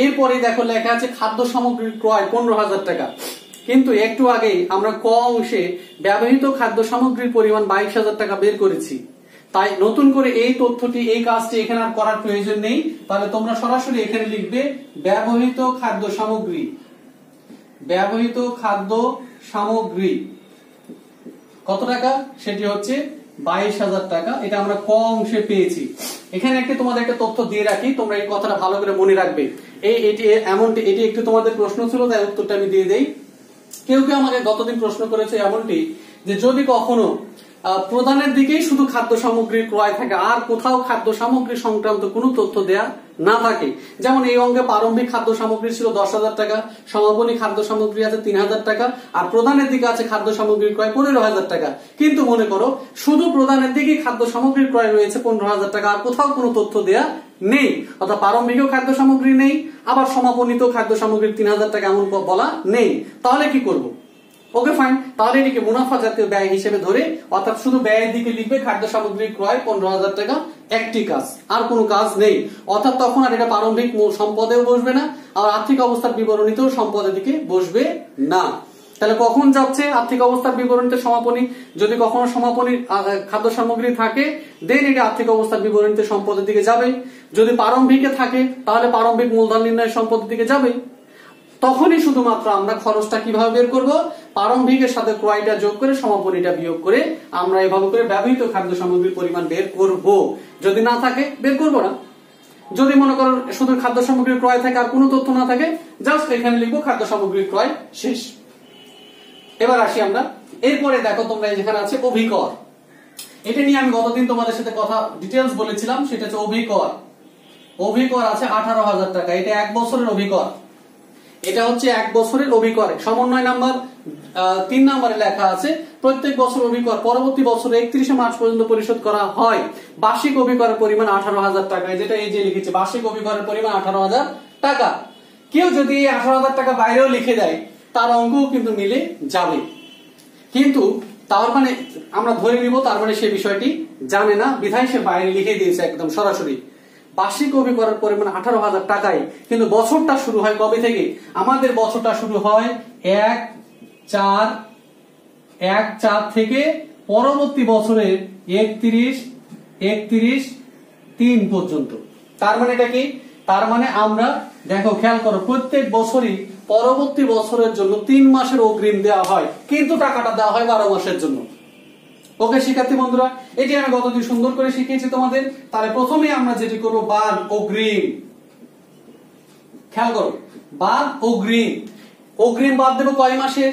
এরপরে দেখো লেখা আছে খাদ্য সামগ্রীর ক্রয় 15,000 টাকা। কিন্তু একটু আগেই আমরা ক অংশে ব্যবহৃত খাদ্য সামগ্রীর পরিমাণ 22,000 টাকা বের করেছি। তাই নতুন করে এই তথ্যটি, এই কাজটি এখানে আর করার প্রয়োজন নেই। তাহলে তোমরা সরাসরি এখানে লিখবে ব্যবহৃত খাদ্য সামগ্রী। ব্যবহৃত খাদ্য সামগ্রী কত টাকা? সেটি হচ্ছে 22,000 টাকা। এটা আমরা ক অংশে পেয়েছি। এখানে একটি তোমাদের একটা তথ্য দিয়ে রাখি, তোমরা এই কথাটা ভালো করে মনে রাখবে। এটি একটু তোমাদের প্রশ্ন ছিল, তাই উত্তরটা আমি দিয়ে দেই। কেউ আমাকে গতদিন প্রশ্ন করেছে এমনটি যে যদি কখনো প্রদানের দিকেই শুধু খাদ্য সামগ্রীর ক্রয় থাকে আর কোথাও খাদ্য সামগ্রী সংক্রান্ত কোনো তথ্য দেয়া না থাকে, যেমন এই অঙ্কে প্রারম্ভিক খাদ্য সামগ্রী ছিল 10,000 টাকা, সমাপনী খাদ্য সামগ্রী আছে 3,000 টাকা, আর প্রদানের দিকে আছে খাদ্য সামগ্রীর ক্রয় 15,000 টাকা। কিন্তু মনে করো শুধু প্রদানের দিকেই খাদ্য সামগ্রীর ক্রয় রয়েছে 15,000 টাকা, আর কোথাও কোনো তথ্য দেয়া নেই, অর্থাৎ প্রারম্ভিকও খাদ্য সামগ্রী নেই, আবার সমাপনীত খাদ্য সামগ্রী 3,000 টাকা এমন বলা নেই। তাহলে কি করব? ওকে ফাইন, তাহলে এটিকে মুনাফা জাতীয় ব্যয় হিসেবে ধরে, অর্থাৎ শুধু ব্যয়ের দিকে লিখবে খাদ্য সামগ্রীর ক্রয় 15,000 টাকা, একটি কাজ, আর কোনো কাজ নেই। অর্থাৎ তখন আর এটা প্রারম্ভিক সম্পদেও বসবে না, আর আর্থিক অবস্থার বিবরণীতেও সম্পদের দিকে বসবে না। তাহলে কখন যাচ্ছে আর্থিক অবস্থার বিবরণীতে সমাপনী? যদি কখনো সমাপনী খাদ্য সামগ্রী থাকে দেন এটা আর্থিক অবস্থার বিবরণীতে সম্পদের দিকে যাবে। যদি প্রারম্ভিকে থাকে তাহলে প্রারম্ভিক মূলধন নির্ণয় সম্পদের দিকে যাবে। তখনই শুধুমাত্র আমরা খরচটা কিভাবে বের করব, প্রারম্ভিকের সাথে ক্রয়টা যোগ করে সমাপনীটা বিয়োগ করে আমরা এভাবে করে ব্যবহৃত খাদ্য সামগ্রীর পরিমাণ বের করব। যদি না থাকে বের করব না। যদি মনে করো শুধু খাদ্য সামগ্রীর ক্রয় থাকে আর কোনো তথ্য না থাকে, জাস্ট এখানে লিখবো খাদ্য সামগ্রীর ক্রয় শেষ। এবার আসি আমরা, এরপরে দেখো তোমরা যেখানে আছে অভিকর, এটা নিয়ে আমি গতদিন তোমাদের সাথে কথা ডিটেলস বলেছিলাম, সেটা হচ্ছে অভিকর। অভিকর আছে 18,000 টাকা, এটা 1 বছরের অভিকর। এটা হচ্ছে 1 বছরের অভিকর। সমন্বয় নাম্বার 3 নম্বরে লেখা আছে প্রত্যেক বছর অভিকর পরবর্তী বছরে 31 মার্চ পর্যন্ত পরিশোধ করা হয়। বার্ষিক অভিকরের পরিমাণ 18,000 টাকা, যেটা এই যে লিখেছে বার্ষিক অভিকরের পরিমাণ 18,000 টাকা। কেউ যদি 18,000 টাকা বাইরেও লিখে দেয় তার অঙ্কও কিন্তু মিলে যাবে, কিন্তু তার মানে আমরা ধরে নিব তার মানে সে বিষয়টি জানে না, বিধায় সে বাইরে লিখে দিয়েছে একদম সরাসরি। বার্ষিক অভিকরের পরিমাণ 18,000 টাকায়, কিন্তু বছরটা শুরু হয় কবে থেকে? আমাদের বছরটা শুরু হয় 1/4 থেকে পরবর্তী বছরের 31/3 পর্যন্ত। তার মানে এটা কি? তার মানে আমরা দেখো খেয়াল করো প্রত্যেক বছরই পরবর্তী বছরের জন্য 3 মাসের অগ্রিম দেওয়া হয়, কিন্তু টাকাটা দেওয়া হয় 12 মাসের জন্য। ওকে শিক্ষার্থী বন্ধুরা, এটি আমি গতদিন সুন্দর করে শিখিয়েছি তোমাদের। তাহলে প্রথমে আমরা যেটি করবো বাদ অগ্রিম। খেয়াল করো বাদ অগ্রিম, অগ্রিম বাদ দেবো কয় মাসের?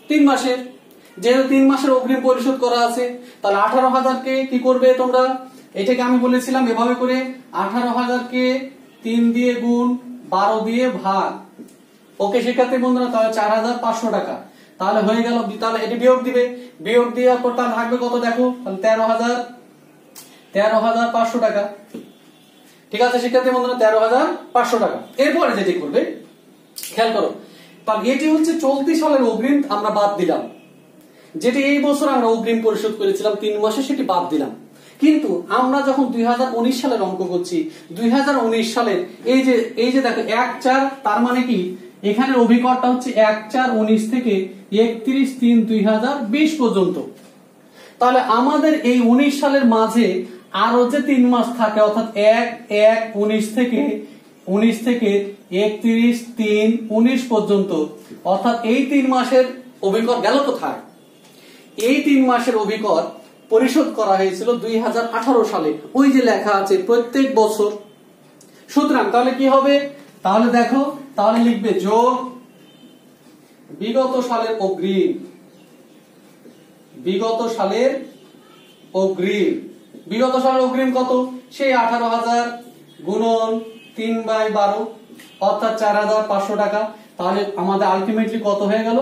3 মাসের। যেহেতু 3 মাসের অগ্রিম পরিশোধ করা আছে, তাহলে 18,000 কে কি করবে তোমরা? এটাকে আমি বলেছিলাম এভাবে করে 18,000 কে 3 দিয়ে গুণ 12 দিয়ে ভাগ। ওকে শিক্ষার্থী বন্ধুরা, তাহলে 4,500 টাকা। তাহলে হয়ে গেল, তাহলে এটি বিয়োগ দিবে, বিয়োগ দেওয়ার পর তার থাকবে কত দেখো, 13,500 টাকা। ঠিক আছে শিক্ষার্থী বন্ধুরা, 13,500 টাকা। এরপরে যেটি করবে খেয়াল করো, তাহলে এটি হচ্ছে চলতি সালের অগ্রিম আমরা বাদ দিলাম, যেটি এই বছর আমরা অগ্রিম পরিশোধ করেছিলাম 3 মাসে, সেটি বাদ দিলাম। কিন্তু আমরা যখন 2019 সালের অঙ্ক করছি, 2019 সালের এই যে দেখো 1/4, তার মানে কি এখানে অভিকরটা হচ্ছে 1/4/19 থেকে 31/3/2020 পর্যন্ত। তাহলে আমাদের এই 19 সালের মাঝে আরো যে 3 মাস থাকে, অর্থাৎ 1/1/19 থেকে 31/3/20 পর্যন্ত, অর্থাৎ এই 3 মাসের অভিকর গেল কোথায়? এই 3 মাসের অভিকর পরিশোধ করা হয়েছিল 2018 সালে, ওই যে লেখা আছে প্রত্যেক বছর। সুতরাং তাহলে কি হবে? তাহলে দেখো, তাহলে লিখবে যোগ বিগত সালের অগ্রিম, বিগত সালের অগ্রিম। বিগত সালের অগ্রিম কত? সেই 18,000 গুণন 3/12, অর্থাৎ 4,500 টাকা। তাহলে আমাদের আলটিমেটলি কত হয়ে গেল?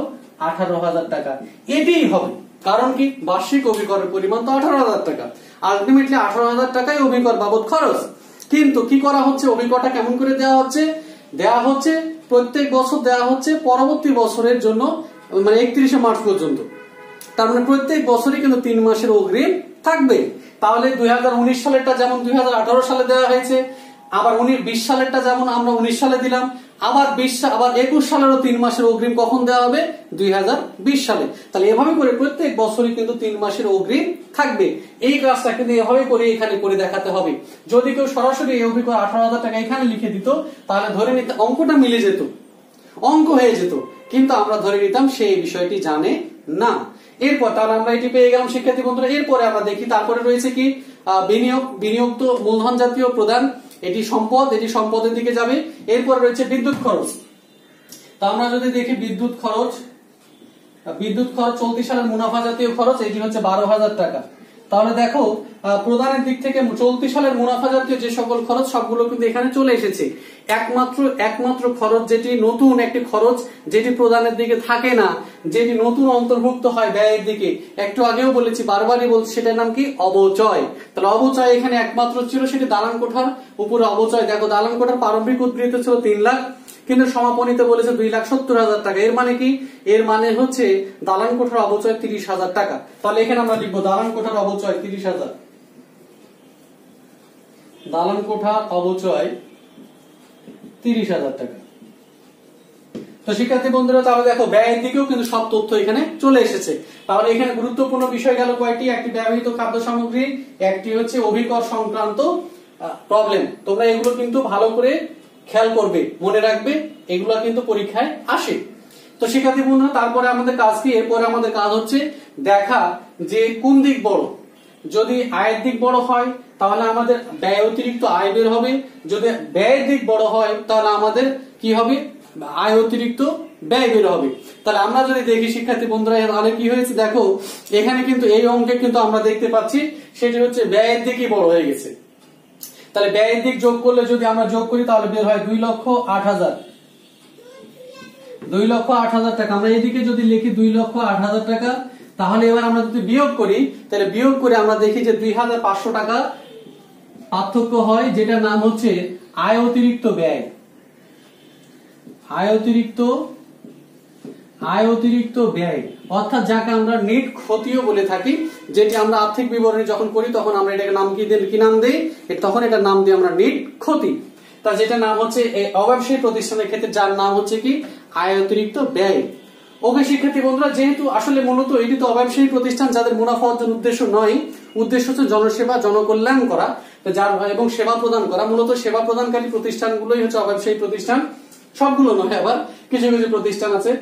18,000 টাকা। এটাই হবে, কারণ কি বার্ষিক অভিকরের পরিমাণ তো 18,000 টাকা, আলটিমেটলি 18,000 টাকাই অভিকর বাবদ খরচ। কিন্তু কি করা হচ্ছে, অভিকরটা কেমন করে দেওয়া হচ্ছে? দেওয়া হচ্ছে প্রত্যেক বছর দেওয়া হচ্ছে পরবর্তী বছরের জন্য, মানে 31 মার্চ পর্যন্ত। তার মানে প্রত্যেক বছরই কিন্তু 3 মাসের অগ্রিম থাকবে। তাহলে 2019 সালেরটা যেমন 2018 সালে দেওয়া হয়েছে, আবার 20 সালেরটা যেমন আমরা 19 সালে দিলাম, আবার 21 সালেরও 3 মাসের অগ্রিম কখন দেওয়া হবে? 2020 সালে। তাহলে এভাবে করে প্রত্যেক বছরই কিন্তু 3 মাসের অগ্রিম থাকবে। এই কাজটা কিন্তু এভাবে করে এখানে করে দেখাতে হবে। যদি কেউ সরাসরি এই অভিকর 18,000 টাকা এখানে লিখে দিত, তাহলে ধরে নিতে অঙ্কটা মিলে যেত, অঙ্ক হয়ে যেত, কিন্তু আমরা ধরে নিতাম সেই বিষয়টি জানে না। এরপর তাহলে আমরা এটি পেয়ে গেলাম শিক্ষার্থী বন্ধুরা। এরপরে আমরা দেখি তারপরে রয়েছে কি বিনিয়োগ। বিনিয়োগ তো মূলধন জাতীয় প্রদান, এটি সম্পদ, এটি সম্পদের দিকে যাবে। এরপর রয়েছে বিদ্যুৎ খরচ। তা আমরা যদি দেখি বিদ্যুৎ খরচ চলতি সালের মুনাফা জাতীয় খরচ, এটি হচ্ছে 12,000 টাকা। তাহলে দেখো প্রদানের দিক থেকে চলতি সালের মুনাফা জাতীয় যে সকল খরচ সবগুলো কিন্তু এখানে চলে এসেছে। একমাত্র খরচ যেটি নতুন একটি খরচ, যেটি প্রদানের দিকে থাকে না, যেটি নতুন অন্তর্ভুক্ত হয় ব্যয়ের দিকে, একটু আগেও বলেছি, বারবারই বলছি, সেটার নাম কি? অবচয়। তাহলে অবচয় এখানে একমাত্র ছিল, সেটি দালান কোঠার উপরে অবচয়। দেখো দালান কোঠার প্রারম্ভিক উদ্ধৃত ছিল 3 লাখ, কিন্তু সমাপনীতে বলেছে 2,70,000 টাকা। এর মানে কি? এর মানে হচ্ছে দালান কোঠার অবচয় 30,000 টাকা। তাহলে এখানে আমরা লিখবো দালান কোঠার অবচয় 30,000, দালান কোঠার অবচয় 30,000 টাকা। তো তো শিক্ষার্থী বন্ধুরা তাহলে দেখো ব্যয়ের দিকেও কিন্তু সব তথ্য এখানে চলে এসেছে। তাহলে এখানে গুরুত্বপূর্ণ বিষয় গেল কয়টি, একটি ব্যবহৃত খাদ্য সামগ্রী, একটি হচ্ছে অভিকর সংক্রান্ত প্রবলেম। তোমরা এগুলো কিন্তু ভালো করে খেয়াল করবে, মনে রাখবে, এগুলো কিন্তু পরীক্ষায় আসে। তো শিক্ষার্থী বন্ধুরা তারপরে আমাদের কাজ কি, এরপরে আমাদের কাজ হচ্ছে দেখা যে কোন দিক বড়। যদি আয়ের দিক বড় হয় তাহলে আমাদের ব্যয় অতিরিক্ত আয় বের হবে, যদি ব্যয়ের দিক বড় হয় তাহলে আমাদের কি হবে, আয় অতিরিক্ত ব্যয় বের হবে। তাহলে আমরা যদি দেখি শিক্ষার্থী বন্ধুরা তাহলে কি হয়েছে, দেখো এখানে কিন্তু এই অঙ্কে কিন্তু আমরা দেখতে পাচ্ছি সেটি হচ্ছে ব্যয়ের দিকই বড় হয়ে গেছে। তাহলে ব্যয়ের দিক যোগ করলে যদি আমরা যোগ করি তাহলে বের হয় 2,08,000, 2,08,000 টাকা। আমরা এদিকে যদি লিখি 2,08,000 টাকা, তাহলে এবার আমরা যদি বিয়োগ করি তাহলে বিয়োগ করে আমরা দেখি যে 2,500 টাকা পার্থক্য হয়, যেটার নাম হচ্ছে আয় অতিরিক্ত ব্যয়। আয় অতিরিক্ত ব্যয় অর্থাৎ যাকে আমরা নেট ক্ষতিও বলে থাকি, যেটি আমরা আর্থিক বিবরণী যখন করি তখন আমরা এটাকে নাম কি নাম দেই, তখন এটার নাম দিই আমরা নেট ক্ষতি। তা যেটা নাম হচ্ছে অব্যবসায়ী প্রতিষ্ঠানের ক্ষেত্রে যার নাম হচ্ছে কি আয় অতিরিক্ত ব্যয়। ওকে শিক্ষার্থী বন্ধুরা, যেহেতু আসলে মূলত এটি তো অব্যবসায়ী প্রতিষ্ঠান যাদের মুনাফা অর্জন উদ্দেশ্য নয়, উদ্দেশ্য হচ্ছে জনসেবা জনকল্যাণ করা যার এবং সেবা প্রদান করা। মূলত সেবা প্রদানকারী প্রতিষ্ঠানগুলোই হচ্ছে অব্যবসায়ী প্রতিষ্ঠান, সবগুলো নয়, আবার কিছু কিছু প্রতিষ্ঠান আছে।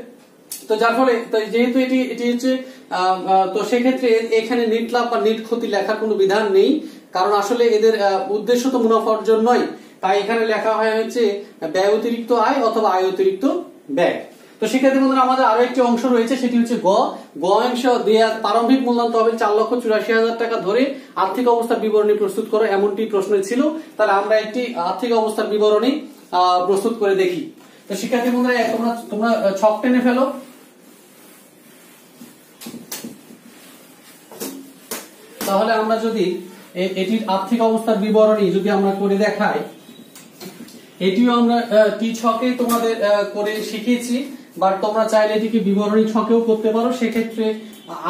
তো যার ফলে যেহেতু এটি হচ্ছে তো সেক্ষেত্রে এখানে নিট লাভ বা নিট ক্ষতি লেখার কোনো বিধান নেই, কারণ আসলে এদের উদ্দেশ্য তো মুনাফা অর্জন নয়। তাই এখানে লেখা হয় হচ্ছে ব্যয় অতিরিক্ত আয় অথবা আয় অতিরিক্ত ব্যয়। তো শিক্ষার্থী বন্ধুরা আমাদের আরো একটি অংশ রয়েছে, সেটি হচ্ছে গ অংশ। প্রারম্ভিক মূল্যায়ন তহবিল 4,84,000 টাকা ধরে আর্থিক অবস্থার বিবরণী প্রস্তুত করো, এমনটি প্রশ্ন ছিল। তাহলে আমরা একটি আর্থিক অবস্থার বিবরণী প্রস্তুত করে দেখি। তো শিক্ষার্থী বন্ধুরা তোমরা ছক টেনে ফেলো। তাহলে আমরা যদি এটির আর্থিক অবস্থার বিবরণী যদি আমরা করে দেখাই, এটিও আমরা টি ছকে তোমাদের করে শিখিয়েছি, বাট তোমরা চাইলে এটিকে বিবরণী ছকেও করতে পারো। সেক্ষেত্রে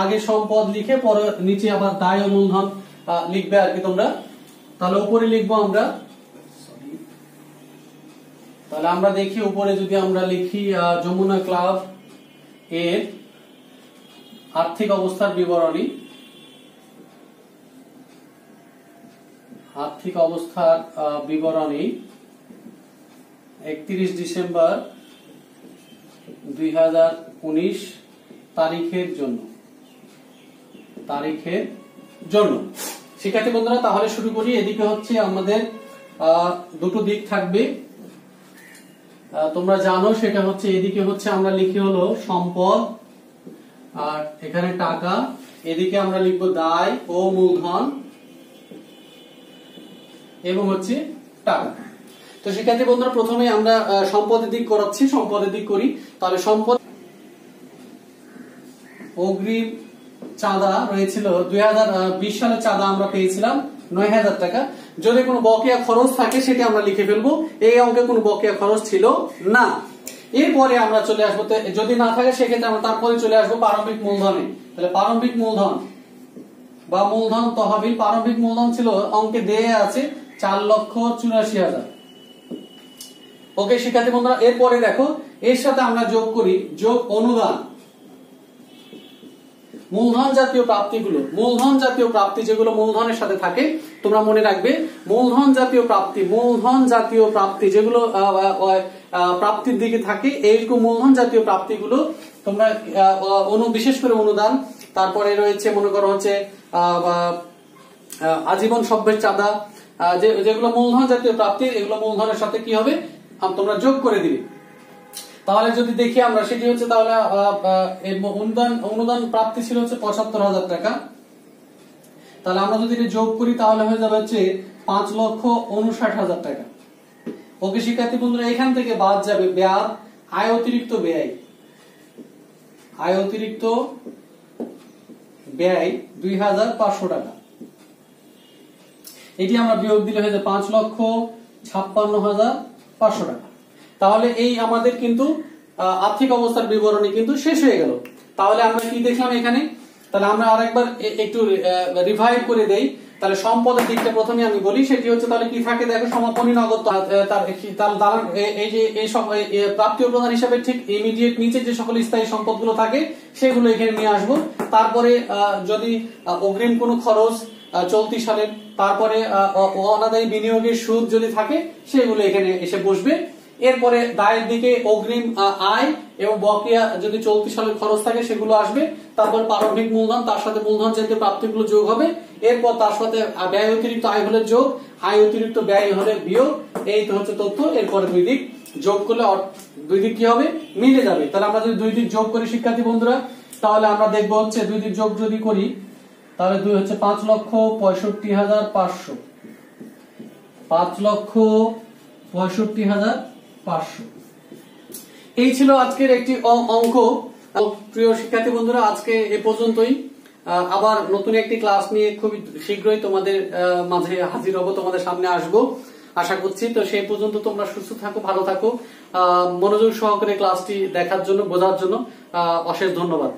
আগে সম্পদ লিখে পরে নিচে আবার দায় ও মূলধন লিখবে আর কি তোমরা। তাহলে উপরে লিখবো আমরা, তাহলে আমরা দেখি উপরে যদি আমরা লিখি যমুনা ক্লাব এর আর্থিক অবস্থার বিবরণী, আর্থিক অবস্থার বিবরণী 31 ডিসেম্বর 2019 তারিখের জন্য শিক্ষার্থী বন্ধুরা তাহলে শুরু করি। এদিকে হচ্ছে আমাদের দুটো দিক থাকবে, তোমরা জানো সেটা হচ্ছে এদিকে হচ্ছে আমরা লিখি হলো সম্পদ আর এখানে টাকা, এদিকে আমরা লিখবো দায় ও মূলধন এবং হচ্ছে টাকা। তো শিক্ষার্থী বন্ধুরা প্রথমে আমরা সম্পদের দিক করাচ্ছি, সম্পদের দিক করি। তাহলে সম্পদ অগ্রিম চাঁদা রয়েছিল 2020 সালে, চাঁদা আমরা পেয়েছিলাম 9,000 টাকা। যদি কোনো বকেয়া খরচ থাকে সেটি আমরা লিখে ফেলবো, এই অঙ্কে কোনো বকেয়া খরচ ছিল না। এরপরে আমরা চলে আসবো, যদি না থাকে সেক্ষেত্রে আমরা তারপরে চলে আসবো প্রারম্ভিক মূলধনে। তাহলে প্রারম্ভিক মূলধন বা মূলধন তহবিল, প্রারম্ভিক মূলধন ছিল অঙ্কে দেয়া আছে 4,84,000। ওকে শিক্ষার্থী বন্ধুরা, এরপরে দেখো এর সাথে আমরা যোগ করি যোগ অনুদান। মূলধন জাতীয় প্রাপ্তিগুলো, মূলধন জাতীয় প্রাপ্তি যেগুলো মূলধনের সাথে থাকে তোমরা মনে রাখবে, মূলধন জাতীয় প্রাপ্তি যেগুলো প্রাপ্তির দিকে থাকে, এইরকম মূলধন জাতীয় প্রাপ্তিগুলো তোমরা বিশেষ করে অনুদান, তারপরে রয়েছে মনে করো হচ্ছে আজীবন সভ্যের চাঁদা, যেগুলো মূলধন জাতীয় প্রাপ্তি, এগুলো মূলধনের সাথে কি হবে তোমরা যোগ করে দিবে। তাহলে যদি দেখি আমরা সেটি হচ্ছে তাহলে অনুদান প্রাপ্তি ছিল হচ্ছে 75,000 টাকা। তাহলে আমরা যদি যোগ করি তাহলে হয়ে যাবে হচ্ছে 5,59,000 টাকা। ওকে শিক্ষার্থী বন্ধুরা, এখান থেকে বাদ যাবে ব্যয়, আয় অতিরিক্ত ব্যয় 2,500 টাকা। এটি আমরা বিয়োগ দিলে হয়ে যাবে 5,56,500 টাকা। তাহলে এই আমাদের কিন্তু আর্থিক অবস্থার বিবরণী কিন্তু শেষ হয়ে গেল। তাহলে আমরা কি দেখলাম এখানে, তাহলে আমরা আরেকবার একটু রিভাইভ করে দেই। তাহলে সম্পদের দিকটা প্রথমে আমি বলি, সেটি হচ্ছে তাহলে কি থাকে দেখো, সমাপনী নগদ এই যে এই প্রাপ্তীয় প্রদান হিসাবে ঠিক ইমিডিয়েট নিচে যে সকল স্থায়ী সম্পদগুলো থাকে সেগুলো এখানে নিয়ে আসবো। তারপরে যদি অগ্রিম কোনো খরচ চলতি সালের, তারপরে অনাদায়ী বিনিয়োগের সুদ যদি থাকে সেগুলো এখানে এসে বসবে। এরপরে দায়ের দিকে অগ্রিম আয় এবং বকেয়া যদি চলতি সালের খরচ থাকে সেগুলো আসবে। তারপর প্রারম্ভিক মূলধন, তার সাথে মূলধন যেহেতু প্রাপ্তিগুলো যোগ হবে। এরপর তার সাথে ব্যয় অতিরিক্ত আয় হলে যোগ, আয় অতিরিক্ত ব্যয় হলে বিয়োগ। এই তো হচ্ছে তথ্য। এরপরে দুই দিক যোগ করলে দুই দিক কি হবে, মিলে যাবে। তাহলে আমরা যদি দুই দিক যোগ করি শিক্ষার্থী বন্ধুরা, তাহলে আমরা দেখবো হচ্ছে দুই দিক যোগ যদি করি তাহলে দুই হচ্ছে 5,65,500, 5,65,500। এই ছিল আজকের একটি অঙ্ক। প্রিয় শিক্ষার্থী বন্ধুরা, আজকে এ পর্যন্তই। আবার নতুন একটি ক্লাস নিয়ে খুবই শীঘ্রই তোমাদের মাঝে হাজির হব, তোমাদের সামনে আসবো আশা করছি। তো সেই পর্যন্ত তোমরা সুস্থ থাকো, ভালো থাকো। মনোযোগ সহকারে ক্লাসটি দেখার জন্য, বোঝার জন্য অশেষ ধন্যবাদ।